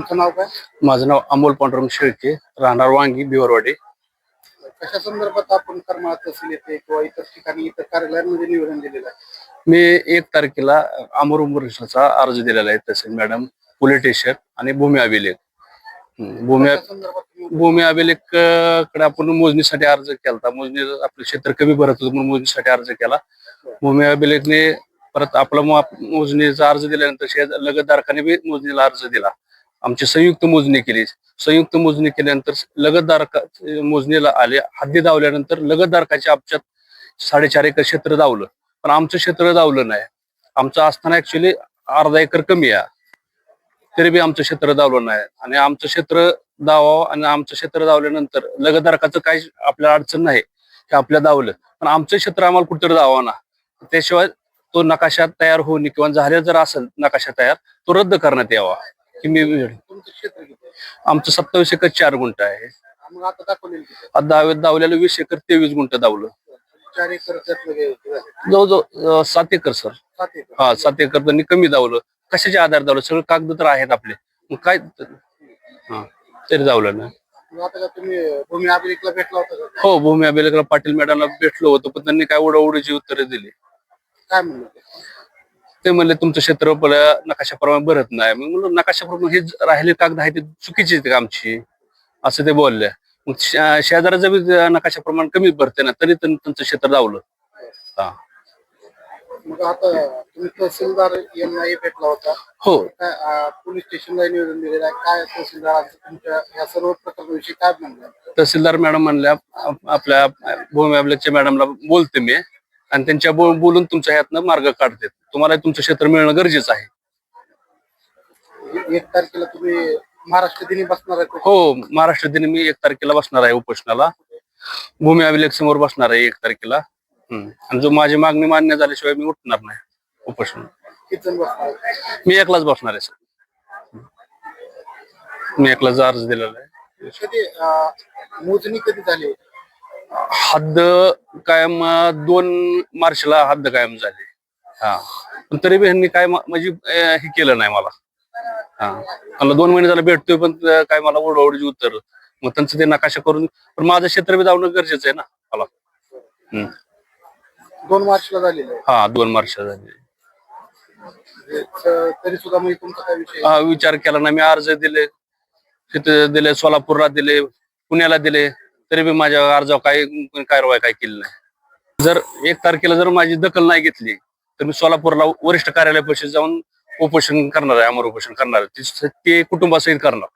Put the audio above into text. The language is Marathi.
तुमचं नाव काय? माझं नाव अमोल पांडुरंग शेळके, राहणार वांगी, बिवरवाडी. कशा संदर्भात आपण करमाळा तहसील येथे किंवा इतर ठिकाणी इतर कार्यालयांमध्ये निवेदन दिलेलं आहे? मी 1 तारखेला अमर उमरसाचा अर्ज दिलेला आहे तहसील मॅडम, पोलीस स्टेशन आणि भूमी अभिलेख. कशा संदर्भात तुम्ही- भूमी अभिलेख कडे आपण मोजणीसाठी अर्ज केला. मोजणी आपलं क्षेत्र कमी भरत होतं म्हणून मोजणीसाठी अर्ज केला. भूमी अभिलेखने परत आपला मोजणीचा अर्ज दिल्यानंतर लगतदारकाने बी मोजणीला अर्ज दिला. आमची संयुक्त मोजणी केली. संयुक्त मोजणी केल्यानंतर लगतदारका मोजणीला आले. हद्दी दावल्यानंतर लगतदारकाच्या आमच्यात 4.5 एकर क्षेत्र दावलं, पण आमचं क्षेत्र दावलं नाही. आमचं असताना ऍक्च्युली अर्धा एकर कमी आहे, तरी बी आमचं क्षेत्र दावलं नाही. आणि आमचं क्षेत्र दावावं आणि आमचं क्षेत्र दावल्यानंतर लगतदारकाचं काही आपल्याला अडचण नाही की आपल्या दावलं, पण आमचं क्षेत्र आम्हाला कुठेतरी दावा ना. त्याशिवाय तो नकाशा तयार होणे किंवा झाले जर असेल नकाशा तयार, तो रद्द करण्यात यावा. की मी तुमचं क्षेत्र किती आहे? आमचं 27 एकर 4 गुंठ आहे. मग आता दाखवलेलं किती? आता दावलेलं 20 एकर 23 गुंठ दावलं. 4 एकर त्यातलं किती झालं? जवळजवळ 7 एकर सर. 7 एकर. हा, 7 एकर त्यांनी कमी दावलं. कशाच्या आधार दावलं? सगळं कागद तर आहेत आपले, मग काय हा तरी दावलं ना. मग आता का तुम्ही भूमी अभिलेखला भेटला होता का? हो, भूमी अभिलेखला पाटील मॅडमला भेटलो होतो, पण त्यांनी काय उडीची उत्तरे दिली. काय म्हणलं ते? ते म्हणले तुमचं क्षेत्र नकाशाप्रमाणे भरत नाही. मग म्हणलं नकाशाप्रमाणे हे राहिले कागद आहे ते चुकीचे आहेत का आमची, असं ते बोलले. मग शेजाऱ्याचं बी नकाशाप्रमाणे कमी भरते ना, तरी त्यांचं क्षेत्र दावलं. हा. मग आता तुम्ही तहसीलदार यांनाही भेटला होता. हो, काय पोलीस स्टेशनला निवेदन दिलेलं आहे? काय तहसीलदारांचं तुमच्या या सर्व प्रकरणाविषयी काय म्हणलं? तहसीलदार मॅडम म्हणल्या आपल्या भूमी अभिलेखच्या मॅडमला बोलते मी आणि त्यांच्या बोलून तुमच्या ह्यातनं मार्ग काढते. तुम्हाला तुमचं क्षेत्र मिळणं गरजेचं आहे. 1 तारखेला तुम्ही महाराष्ट्र दिनी बसणार आहे? हो, महाराष्ट्र दिनी मी 1 तारखेला बसणार आहे उपोषणाला. भूमी अभिलेख समोर बसणार आहे 1 तारखेला. आणि जो माझी मागणी मान्य झाल्याशिवाय मी उठणार नाही उपोषण. किती जण बसणार आहे? मी एकलाच बसणार आहे सर. मी एकलाच अर्ज दिलेला आहे. कधी मोजणी कधी झाली? हद्द कायम 2 मार्चला हद्द कायम झाली. हा, पण तरी बी ह्यांनी काय म्हणजे हे केलं नाही मला. हा, मला 2 महिने झाले भेटतोय, पण काय मला ओढाओढीची उत्तर. मग त्यांचं ते नकाशा करून, पण माझं क्षेत्र बी दावणं गरजेचं आहे ना मला. 2 मार्चला झालेलं आहे. हा, 2 मार्चला झाली. तरी सुद्धा म्हणजे तुमचा काय विषय? हा, विचार केला ना. मी अर्ज दिले, तिथे दिले, सोलापूरला दिले, पुण्याला दिले, तरी बी माझ्या अर्जावर काही कारवाई काय केली नाही. जर 1 तारखेला जर माझी दखल नाही घेतली तर मी सोलापूरला वरिष्ठ कार्यालयापाशी जाऊन उपोषण करणार आहे, अमर उपोषण करणार आहे. ते कुटुंबासहित करणार.